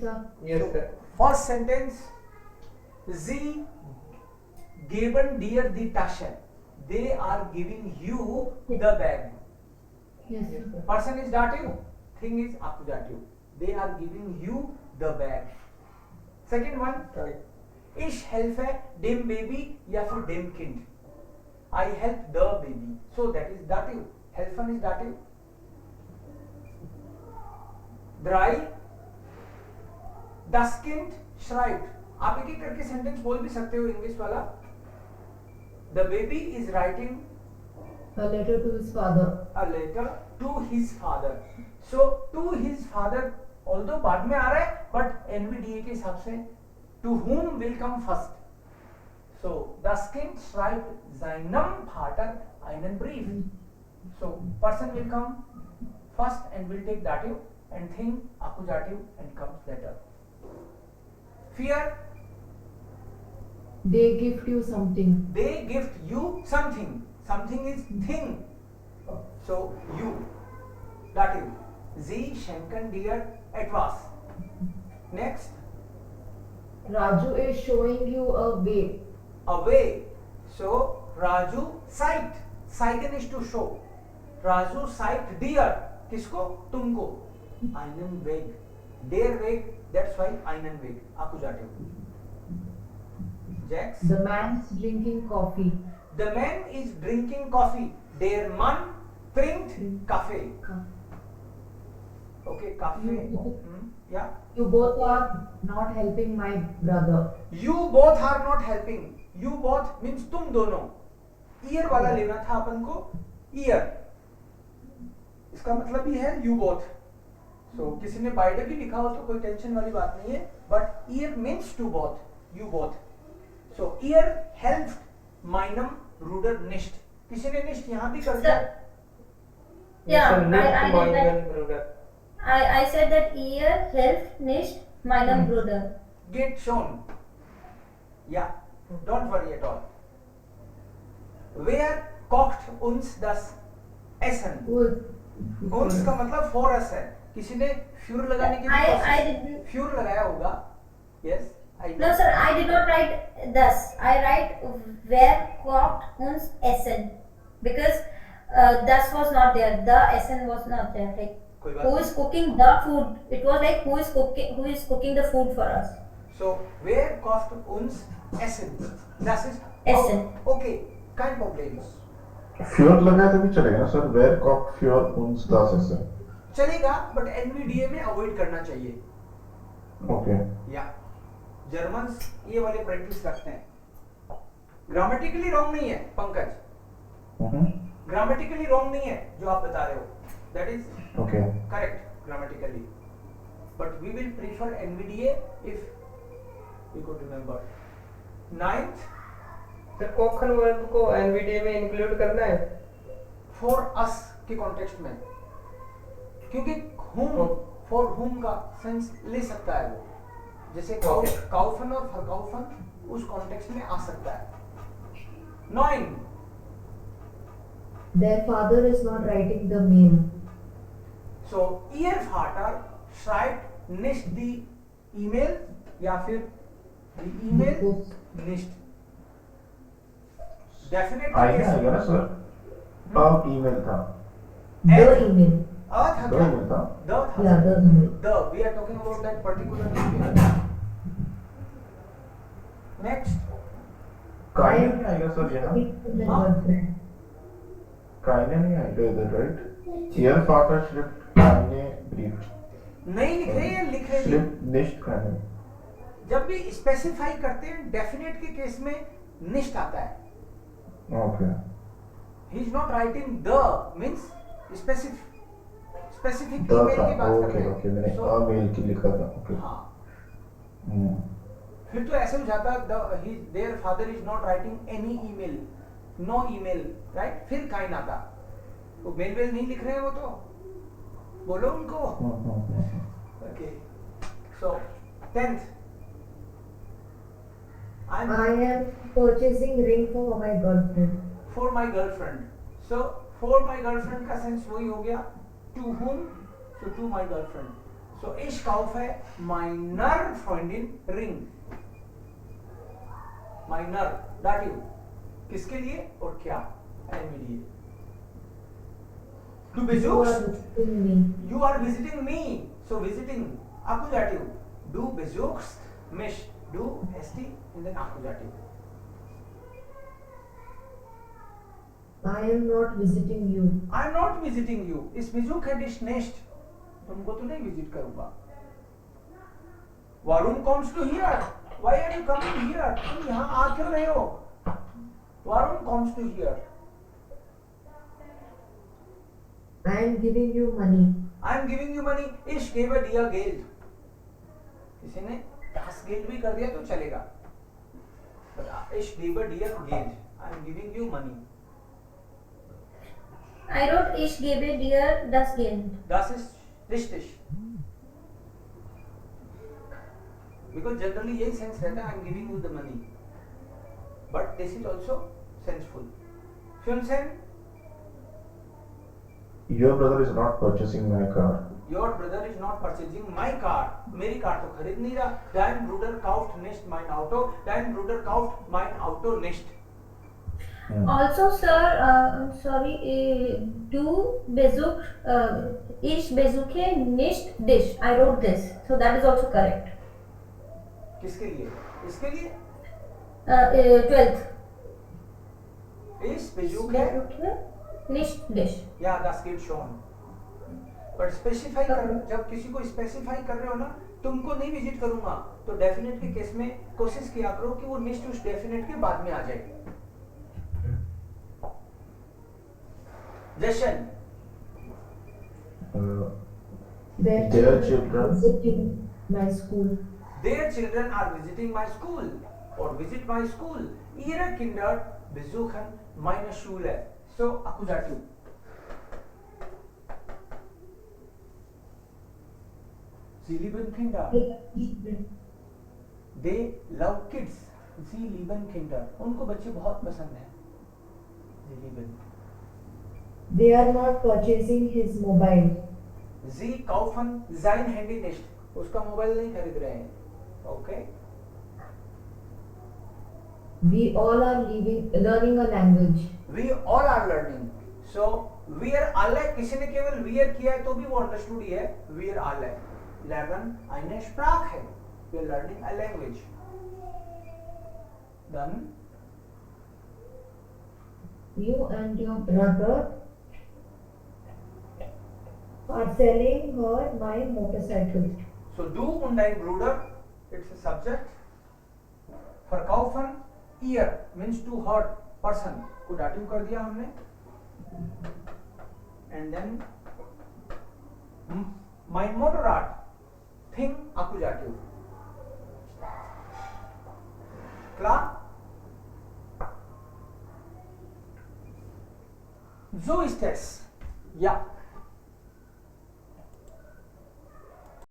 Yes, So, sir. first sentence, Sie geben dir die Tasche. They are giving you the bag. Yes, Yes, sir. sir. Person is dative, thing is accusative. They are giving you the bag. Second one, Right. ich helfe dem Baby या फिर dem Kind. I help the baby. So that is dative. Helfen is dative. Drei, das Kind schreibt. आप एक एक करके sentence बोल भी सकते हो इंग्लिश वाला. The baby is writing A letter to his father. a letter to his father. So to his father, although बाद में आ रहा है, but NVDA के हिसाब से to whom will come first. So das Kind schreibt seinem Vater einen Brief. So person will come first and will take dative and thing accusative and comes later. Fear, They gift you something. they gift you something. Something is thing. So you dative. Sie schenken dir etwas. Next, Raju is showing you a way. away. So Raju sight. Sighten is to show. Raju sight dear. किसको? तुमको. Einen Weg. Der Weg. That's why einen Weg. Accusative. Jax. The man's drinking coffee. The man is drinking coffee. Der Mann trinkt Kaffee. Okay, Kaffee. Yeah. You both are not helping my brother. You both are not helping. You both means तुम दोनों. Ear वाला लेना था अपन को. Ear. इसका मतलब ही है you both. So किसी ने बाइडर भी लिखा हो तो कोई टेंशन वाली बात नहीं है. But ear means to both. You both. So ear helped meinem Bruder nicht. किसी ने nicht यहाँ भी कर दिया. Yes, Yeah, sir. Nicht I did that. meinen Bruder. I said that ihr helft nicht meinem Bruder. Get shown. Yeah. Don't worry at all. Wer kocht uns das Essen? Uns का मतलब for us है. किसी ने फ्यूर लगाने के I didn't. फ्यूर लगाया होगा. Yes, I know. No, sir, I did not write thus. I write wer kocht uns Essen because thus was not there. The Essen was not there. Like कोई बात who नहीं. is cooking the food? It was like who is cooking the food for us. So wer kocht uns Essen? Das ist Essen. Oh, okay, kein Problem. फ्योर लगाए तो भी चलेगा ना sir. Where Kock फ्योर उन्स दास ऐसे. चलेगा बट एनवीडीए में avoid करना चाहिए. ओके. या जर्मन्स ये वाले प्रैक्टिस रखते हैं. ग्रामेटिकली रॉन्ग नहीं है पंकज. ग्रामेटिकली रॉन्ग नहीं है जो आप बता रहे हो. That is okay. Correct grammatically. But we will prefer NVDA if we could remember. Ninth, sir कोखन वर्ब को एनवीडीए में इंक्लूड करना है. फॉर अस के कॉन्टेक्स्ट में, क्योंकि whom फॉर whom का सेंस ले सकता है वो. जैसे Okay. काउफन और फरकाउफन उस कॉन्टेक्स्ट में आ सकता है. 9, Their father is not writing the mail. so ihr Vater schreibt nicht die email या फिर die email nicht. Definitely आएगा yes. आएगा ना सर. अब ईमेल था. The And- email. था दो क्या? ईमेल था. The था. Yeah, the email. The we are talking about that particular email. Next, काइने नहीं आएगा सर यहाँ. My हाँ. girlfriend. काइने नहीं आएगा इधर राइट. हियर फाटर श्रिफ्ट काइने ब्रीफ. नहीं लिख रहे हैं, लिख रहे हैं. श्रिफ्ट निश्ट काइने. जब भी स्पेसिफाई करते हैं डेफिनेट के केस में निष्ठ आता है. Okay. He is not writing the means specific the email था. की बात कर ओके रहे ओके. हैं. मैंने So, अ मेल की लिखा था. ओके. हाँ, फिर तो ऐसे हो जाता there father is not writing any email, no email, right. फिर काइन आता. वो मेल वेल नहीं लिख रहे हैं वो तो बोलो उनको. Okay, so 10th, I am I am purchasing ring for my girlfriend. for my girlfriend. So for my girlfriend का सेंस वही हो गया to whom, so to my girlfriend. So ich kaufe meiner Freundin Ring. Meiner Dativ. किसके लिए और क्या? NVDA. Du You besuchst. are visiting me. You are visiting me. So visiting Akkusativ. Du besuchst mich. Du st and then Akkusativ. I am not visiting you. I am not visiting you. इस besuch है dich nicht. तुमको तो नहीं visit करूंगा. Warum comes to here? Why are you coming here? तुम यहाँ आ क्यों रहे हो? Warum comes to here? I am giving you money. I am giving you money. Ich gebe dir Geld. किसी ने das Geld भी कर दिया तो चलेगा. But ich gebe dir Geld. I am giving you money. I wrote ich gebe dir das Geld. Das ist richtig. Because generally यही sense रहता है I am giving you the money. But this is also senseful. Schönsen, Your brother is not purchasing my car. your brother is not purchasing my car. मेरी car तो खरीद नहीं रहा. Dein Bruder kauft nicht mein Auto. Dein Bruder kauft mein Auto nicht. Also, sir, sorry, du besuch, ich besuche nicht dich. I wrote this, so that is also correct. किसके लिए? इसके लिए 12th. ich besuche Besuche nicht dich. या das geht schon. पर specify कर, जब किसी को स्पेसिफाई कर रहे हो ना, तुमको नहीं विजिट करूंगा, तो डेफिनेट के केस में कोशिश किया करो कि वो निश्चित उस डेफिनेट के बाद में आ जाए. जशन, Their children. visiting my school. their children are visiting my school or visit my school. Ihre Kinder besuchen meine Schule. So Akkusativ. Sie lieben Kinder. They love kids. Sie lieben Kinder. उनको बच्चे बहुत पसंद हैं. Sie lieben. They are not purchasing his mobile. Sie kaufen sein Handy nicht. उसका mobile नहीं खरीद रहे हैं. Okay. We all are learning a language. We all are learning. So we are alle. किसी ने केवल we are किया है तो भी वो understood ही है. We are alle lernen eine Sprache. We are learning a language. Dann You and your brother are selling her my motorcycle. so du und dein Bruder, it's a subject. Verkaufen ihr means to her person. को dative कर दिया हमने. And then mein Motorrad thing Akkusativ. Klar? So ist es. Ja.